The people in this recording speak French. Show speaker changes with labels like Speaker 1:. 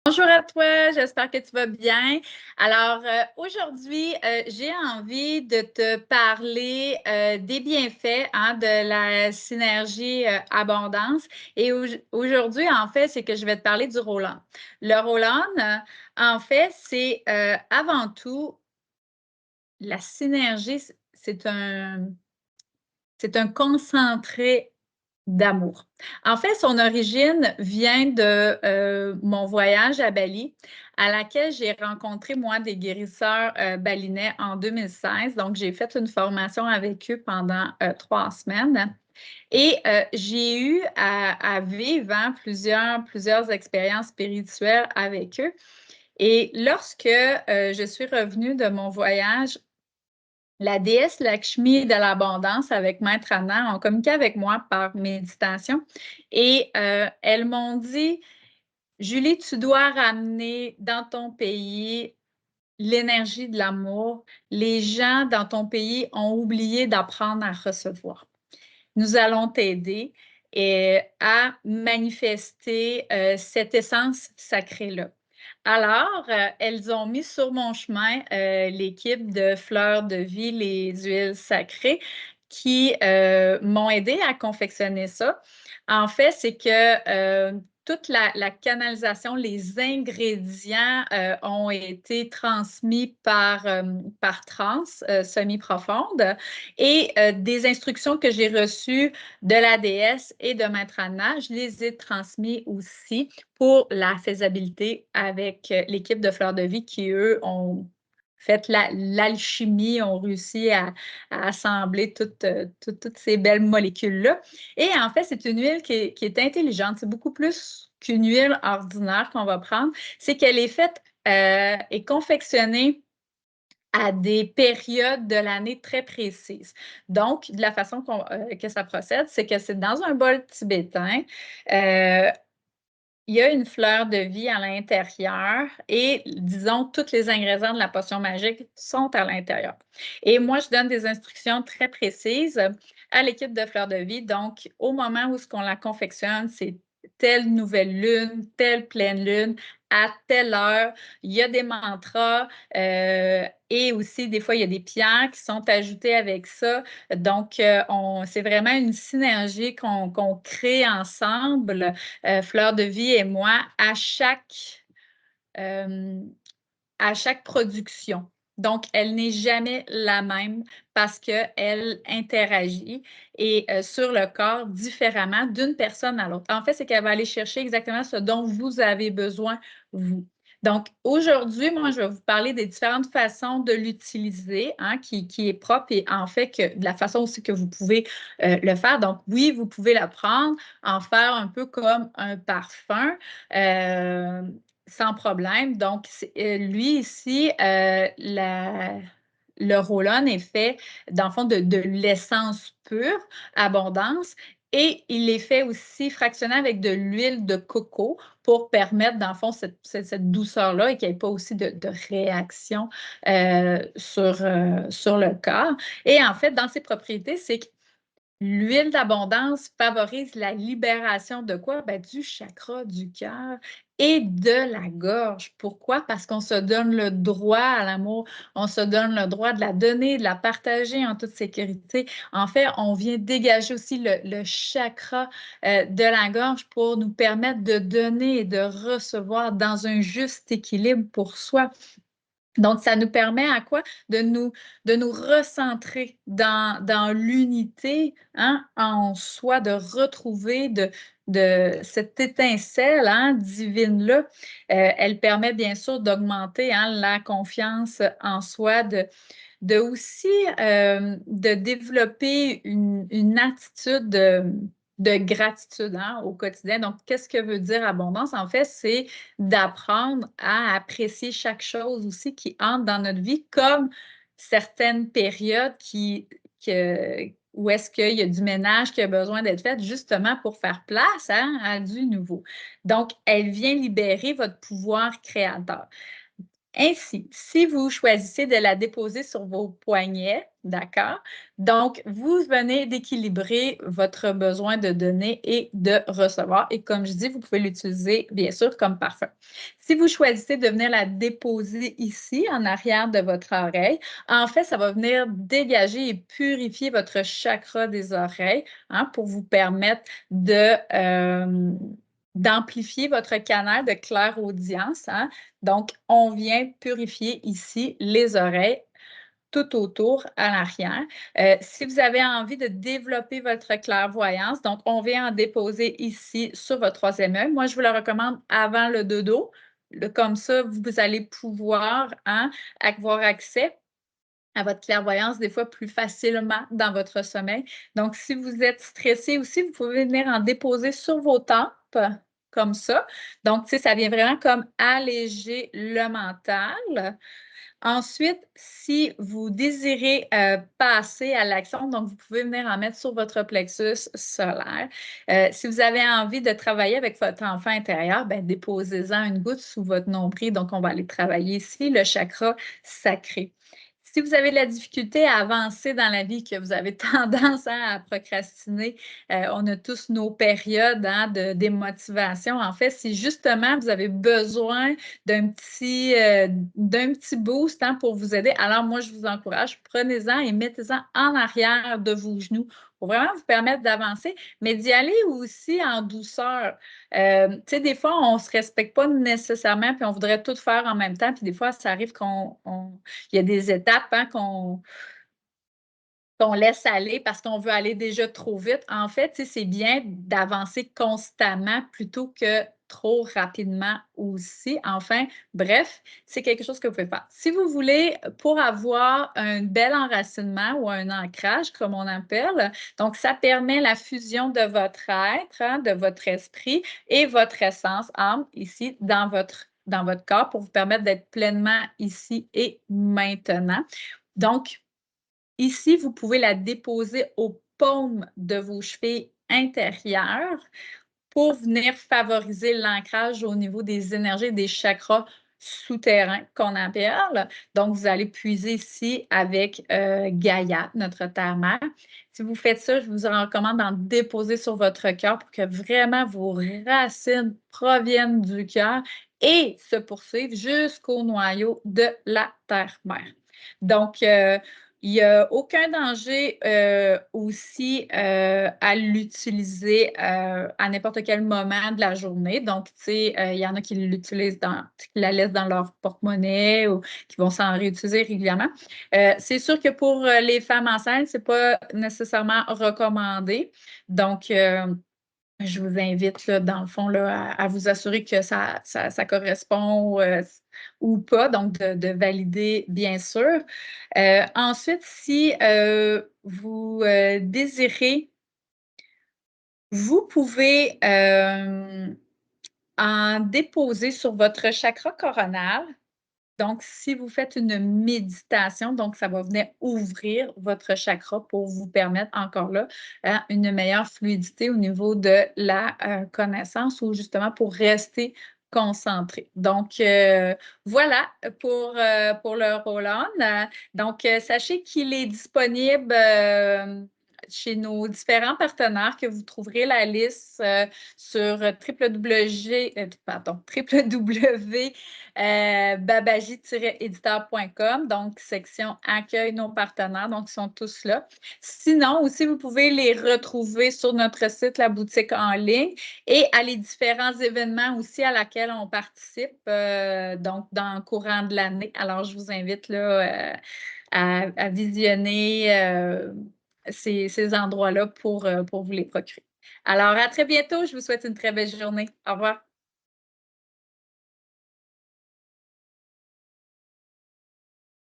Speaker 1: Bonjour à toi, j'espère que tu vas bien. Alors, aujourd'hui, j'ai envie de te parler des bienfaits de la synergie abondance. Et aujourd'hui, en fait, c'est que je vais te parler du roll-on. Le roll-on, en fait, c'est avant tout la synergie, c'est un concentré d'amour. En fait, son origine vient de mon voyage à Bali, à laquelle j'ai rencontré, moi, des guérisseurs balinais en 2016. Donc, j'ai fait une formation avec eux pendant 3 semaines. Et j'ai eu à vivre plusieurs expériences spirituelles avec eux. Et lorsque je suis revenue de mon voyage, la déesse Lakshmi de l'abondance avec Maître Anna ont communiqué avec moi par méditation et elles m'ont dit, Julie, tu dois ramener dans ton pays l'énergie de l'amour. Les gens dans ton pays ont oublié d'apprendre à recevoir. Nous allons t'aider à manifester cette essence sacrée-là. Alors, elles ont mis sur mon chemin l'équipe de Fleurs de Vie, les huiles sacrées, qui m'ont aidé à confectionner ça. En fait, c'est que toute la canalisation, les ingrédients ont été transmis par transe semi-profonde et des instructions que j'ai reçues de la déesse et de Maître Anna, je les ai transmis aussi pour la faisabilité avec l'équipe de Fleurs de Vie qui, eux, ont fait l'alchimie, ont réussi à assembler toutes ces belles molécules-là. Et en fait, c'est une huile qui est intelligente. C'est beaucoup plus qu'une huile ordinaire qu'on va prendre. C'est qu'elle est faite et confectionnée à des périodes de l'année très précises. Donc, de la façon que ça procède, c'est que c'est dans un bol tibétain. Il y a une fleur de vie à l'intérieur et, disons, tous les ingrédients de la potion magique sont à l'intérieur. Et moi, je donne des instructions très précises à l'équipe de fleur de vie. Donc, au moment où on la confectionne, c'est telle nouvelle lune, telle pleine lune, à telle heure. Il y a des mantras et aussi, des fois, il y a des pierres qui sont ajoutées avec ça. Donc, c'est vraiment une synergie qu'on crée ensemble. Fleur de Vie et moi euh, à chaque production. Donc, elle n'est jamais la même parce qu'elle interagit et sur le corps différemment d'une personne à l'autre. En fait, c'est qu'elle va aller chercher exactement ce dont vous avez besoin, vous. Donc, aujourd'hui, moi, je vais vous parler des différentes façons de l'utiliser, qui est propre et en fait que de la façon aussi que vous pouvez le faire. Donc, oui, vous pouvez la prendre, en faire un peu comme un parfum. Sans problème. Donc, lui ici, le roll-on est fait, dans le fond, de l'essence pure, abondance, et il est fait aussi fractionné avec de l'huile de coco pour permettre, dans le fond, cette douceur-là et qu'il n'y ait pas aussi de réaction sur le corps. Et en fait, dans ses propriétés, c'est que l'huile d'abondance favorise la libération de quoi? Ben, du chakra du cœur et de la gorge. Pourquoi? Parce qu'on se donne le droit à l'amour, on se donne le droit de la donner, de la partager en toute sécurité. En fait, on vient dégager aussi le chakra de la gorge pour nous permettre de donner et de recevoir dans un juste équilibre pour soi. Donc, ça nous permet à quoi? De nous recentrer dans l'unité en soi, de retrouver cette étincelle divine-là. Elle permet bien sûr d'augmenter la confiance en soi, de aussi de développer une attitude de gratitude au quotidien. Donc, qu'est-ce que veut dire abondance? En fait, c'est d'apprendre à apprécier chaque chose aussi qui entre dans notre vie, comme certaines périodes où est-ce qu'il y a du ménage qui a besoin d'être fait justement pour faire place à du nouveau. Donc, elle vient libérer votre pouvoir créateur. Ainsi, si vous choisissez de la déposer sur vos poignets, d'accord? Donc, vous venez d'équilibrer votre besoin de donner et de recevoir. Et comme je dis, vous pouvez l'utiliser, bien sûr, comme parfum. Si vous choisissez de venir la déposer ici, en arrière de votre oreille, en fait, ça va venir dégager et purifier votre chakra des oreilles, hein, pour vous permettre d'amplifier votre canal de clairaudience, hein. Donc, on vient purifier ici les oreilles tout autour à l'arrière. Si vous avez envie de développer votre clairvoyance, donc on vient en déposer ici sur votre troisième œil. Moi, je vous le recommande avant le dodo. Comme ça, vous allez pouvoir, hein, avoir accès à votre clairvoyance des fois plus facilement dans votre sommeil. Donc, si vous êtes stressé aussi, vous pouvez venir en déposer sur vos tempes, comme ça. Donc, tu sais, ça vient vraiment comme alléger le mental. Ensuite, si vous désirez passer à l'action, donc vous pouvez venir en mettre sur votre plexus solaire. Si vous avez envie de travailler avec votre enfant intérieur, ben, déposez-en une goutte sous votre nombril. Donc, on va aller travailler ici le chakra sacré. Si vous avez de la difficulté à avancer dans la vie, que vous avez tendance, hein, à procrastiner, on a tous nos périodes, hein, de démotivation. En fait, si justement vous avez besoin d'un petit boost, hein, pour vous aider, alors moi, je vous encourage, prenez-en et mettez-en en arrière de vos genoux pour vraiment vous permettre d'avancer, mais d'y aller aussi en douceur. Tu sais, des fois, on ne se respecte pas nécessairement, puis on voudrait tout faire en même temps, puis des fois, ça arrive il y a des étapes, hein, qu'on laisse aller parce qu'on veut aller déjà trop vite. En fait, tu sais, c'est bien d'avancer constamment plutôt que trop rapidement aussi. Enfin, bref, c'est quelque chose que vous pouvez faire. Si vous voulez, pour avoir un bel enracinement ou un ancrage, comme on appelle, donc ça permet la fusion de votre être, hein, de votre esprit et votre essence, âme, ici, dans votre corps pour vous permettre d'être pleinement ici et maintenant. Donc, ici, vous pouvez la déposer aux paumes de vos chevilles intérieures pour venir favoriser l'ancrage au niveau des énergies des chakras souterrains qu'on appelle. Donc, vous allez puiser ici avec Gaïa, notre terre-mère. Si vous faites ça, je vous recommande d'en déposer sur votre cœur pour que vraiment vos racines proviennent du cœur et se poursuivent jusqu'au noyau de la terre-mère. Donc, il n'y a aucun danger aussi à l'utiliser à n'importe quel moment de la journée. Donc, tu sais, il y en a qui l'utilisent qui la laissent dans leur porte-monnaie ou qui vont s'en réutiliser régulièrement. C'est sûr que pour les femmes enceintes, ce n'est pas nécessairement recommandé. Donc, je vous invite, là, dans le fond, là, à vous assurer que ça correspond ou pas, donc de valider, bien sûr. Ensuite, si vous désirez, vous pouvez en déposer sur votre chakra coronal. Donc, si vous faites une méditation, donc ça va venir ouvrir votre chakra pour vous permettre encore là, hein, une meilleure fluidité au niveau de la connaissance ou justement pour rester concentré. Donc, voilà pour le roll-on. Donc, sachez qu'il est disponible chez nos différents partenaires, que vous trouverez la liste sur www babaji-éditeur.com, donc section accueil nos partenaires, donc ils sont tous là. Sinon, aussi, vous pouvez les retrouver sur notre site, la boutique en ligne, et à les différents événements aussi à laquelle on participe, donc dans le courant de l'année. Alors, je vous invite là, à visionner ces endroits-là pour vous les procurer. Alors, à très bientôt. Je vous souhaite une très belle journée. Au revoir.